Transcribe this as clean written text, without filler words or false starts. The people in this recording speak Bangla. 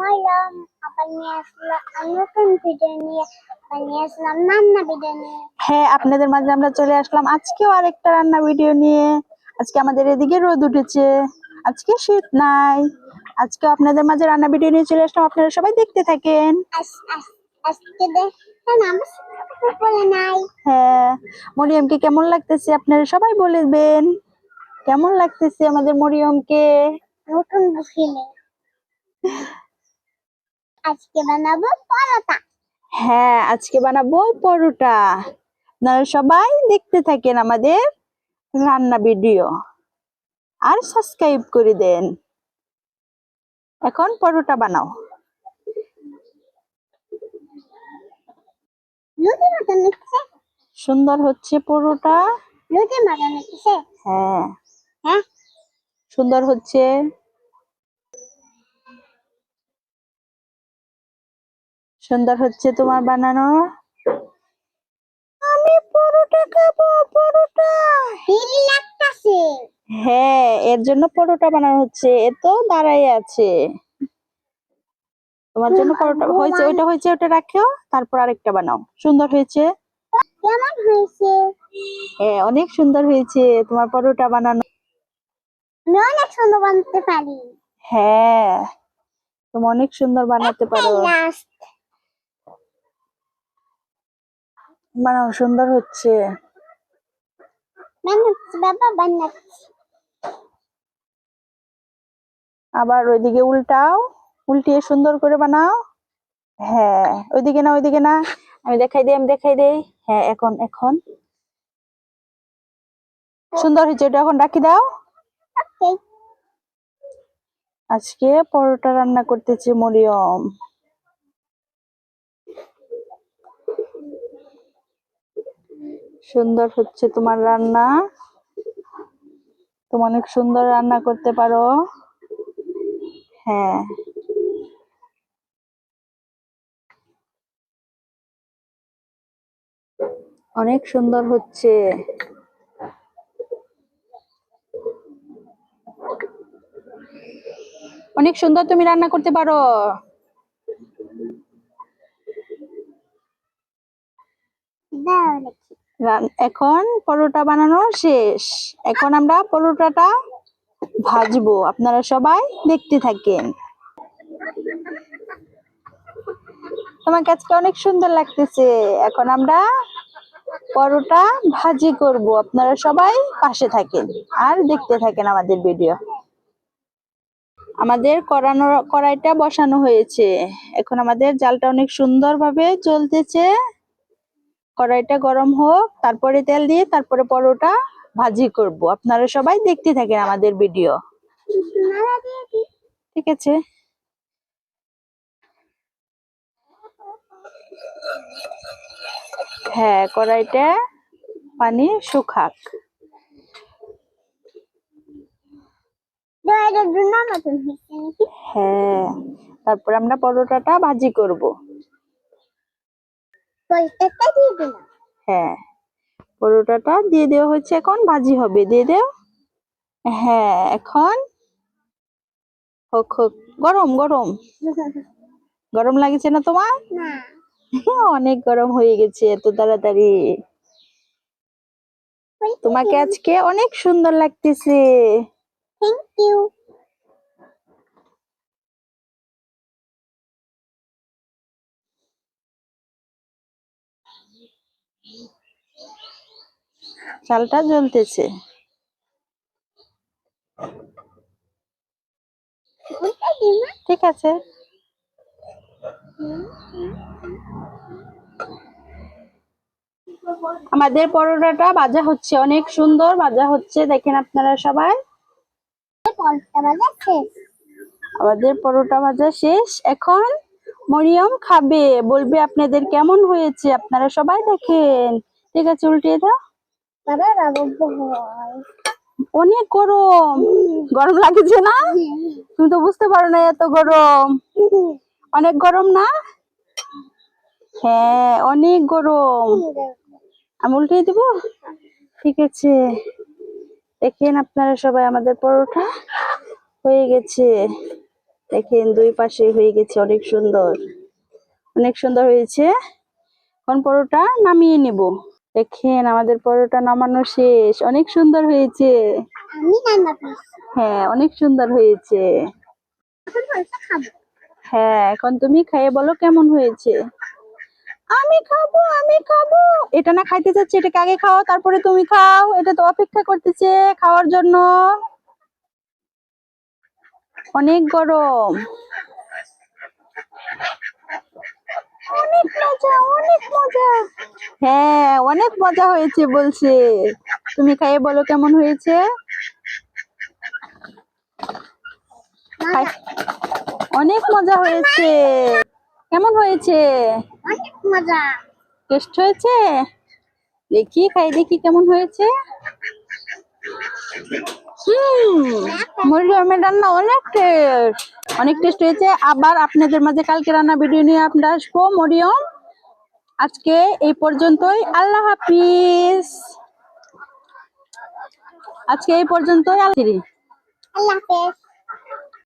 মরলাম আবার নিয়ে আসলাম নতুন ভিডিও নিয়ে নিয়ে আসলাম রান্না ভিডিও নিয়ে। হ্যাঁ, আপনাদের মাঝে আমরা চলে আসলাম আজকেও আরেকটা রান্না ভিডিও নিয়ে। আজকে আমাদের এদিকে রোদ উঠেছে, আজকে শীত নাই। আজকে আপনাদের মাঝে রান্না ভিডিও নিয়ে চলে আসলাম, আপনারা সবাই দেখতে থাকেন। আজকে দেখেন আমার বলে নাই। হ্যাঁ, মরিয়মকে কেমন লাগতেছে আপনারা সবাই বলবেন। কেমন লাগতেছে আমাদের মরিয়মকে? নতুন বুঝিনি। আজকে বানাবো পরোটা। হ্যাঁ, আজকে বানাবো পরোটা। আপনারা সবাই দেখতে থাকেন আমাদের রান্না ভিডিও আর সাবস্ক্রাইব করে দেন। এখন পরোটা বানাও। রুটি মতন নিচ্ছে। সুন্দর হচ্ছে পরোটা। রুটি মতন নিচ্ছে। হ্যাঁ, হ্যাঁ, সুন্দর হচ্ছে। সুন্দর হচ্ছে তোমার বানানো। আমি পরোটা খাবো, পরোটা। হিল লাগতাছে। হ্যাঁ, এর জন্য পরোটা বানানো হচ্ছে। এ তো দাঁড়াই আছে। তোমার জন্য পরোটা হয়েছে, ওইটা হয়েছে, ওটা রাখো, তারপর আরেকটা বানাও। সুন্দর হয়েছে। কেমন হয়েছে? হ্যাঁ, অনেক সুন্দর হয়েছে তোমার পরোটা বানানো। আমি অনেক সুন্দর বানাতে পারি। হ্যাঁ, তুমি অনেক সুন্দর বানাতে পারো। লাস্ট বানাও, সুন্দর হচ্ছে। বানাচ্ছি বাবা, বানাচ্ছি। আবার ওইদিকে উল্টাও, উল্টিয়ে সুন্দর করে বানাও। হ্যাঁ, ওইদিকে না, ওইদিকে না, আমি দেখাই দিই, আমি দেখাই দিই। হ্যাঁ, এখন এখন সুন্দর হয়েছে, এটা এখন রাখি দাও। ওকে। আজকে পরোটা রান্না করতেছে মরিয়ম। সুন্দর হচ্ছে তোমার রান্না। তুমি অনেক সুন্দর রান্না করতে পারো। হ্যাঁ, অনেক সুন্দর হচ্ছে। অনেক সুন্দর তুমি রান্না করতে পারো। দাও দেখি। এখন পরোটা বানানো শেষ। এখন আমরা পরোটাটা ভাজবো, আপনারা সবাই দেখতে থাকেন। তোমার কাছে অনেক সুন্দর লাগতেছে। এখন আমরা পরোটা ভাজি করব, আপনারা সবাই পাশে থাকেন আর দেখতে থাকেন আমাদের ভিডিও। আমাদের কড়াইটা বসানো হয়েছে। এখন আমাদের জালটা অনেক সুন্দরভাবে জ্বলতেছে। কড়াইটা গরম হোক, তারপরে তেল দিয়ে তারপরে পরোটা ভাজি করব, আপনারা সবাই দেখতে থাকেন আমাদের ভিডিও। ঠিক আছে। হ্যাঁ, কড়াইটা পানি শুকাক। হ্যাঁ, তারপর আমরা পরোটাটা ভাজি করব। হ্যাঁ, পরোটাটা দিয়ে দেওয়া হচ্ছে, এখন ভাজি হবে, দিয়ে দেও। হ্যাঁ, এখন হোক হোক। গরম গরম গরম লাগছে না তোমার? অনেক গরম হয়ে গেছে এত তাড়াতাড়ি। তোমাকে আজকে অনেক সুন্দর লাগতেছে। Thank you. চালটা জ্বলতেছে। ঠিক আছে। আমাদের পরোটাটা ভাজা হচ্ছে, অনেক সুন্দর ভাজা হচ্ছে, দেখেন আপনারা সবাই। আমাদের পরোটা ভাজা শেষ। এখন মরিয়ম খাবে, বলবে আপনাদের কেমন হয়েছে, আপনারা সবাই দেখেন। ঠিক আছে, উল্টিয়ে দাও। অনেক গরম। গরম লাগছে না? তুমি তো বুঝতে পারো না এত গরম। অনেক গরম না? হ্যাঁ, অনেক গরম। আমি উল্টিয়ে দিব। ঠিক আছে, দেখেন আপনারা সবাই, আমাদের পরোটা হয়ে গেছে। দেখেন দুই পাশে হয়ে গেছে, অনেক সুন্দর, অনেক সুন্দর হয়েছে। এখন পরোটা নামিয়ে নেব। দেখেন আমাদের পরোটা নামানো শেষ, অনেক সুন্দর হয়েছে। আমি রান্না করছি। হ্যাঁ, অনেক সুন্দর হয়েছে। এখন পরোটা খাবো। হ্যাঁ, এখন তুমি খেয়ে বলো কেমন হয়েছে। আমি খাবো, আমি খাবো। এটা না খাইতে চাচ্ছে, এটাকে আগে খাও, তারপরে তুমি খাও। এটা তো অপেক্ষা করতেছে খাওয়ার জন্য। অনেক গরম, অনেক মজা, অনেক মজা। হ্যাঁ, অনেক মজা হয়েছে বলছে। তুমি খাইয়ে বলো কেমন হয়েছে। অনেক মজা হয়েছে। কেমন হয়েছে? অনেক মজা। টেস্ট হয়েছে? দেখি, খাই দেখি কেমন হয়েছে। মরিয়মের রান্না অনেক টেস্ট, অনেক টেস্ট হয়েছে। আবার আপনাদের মাঝে কালকে রান্না ভিডিও নিয়ে আমরা আসবো। মরিয়ম, আজকে এই পর্যন্তই। আল্লাহ হাফিজ। আজকে এই পর্যন্তই। আল্লাহ হাফেজ।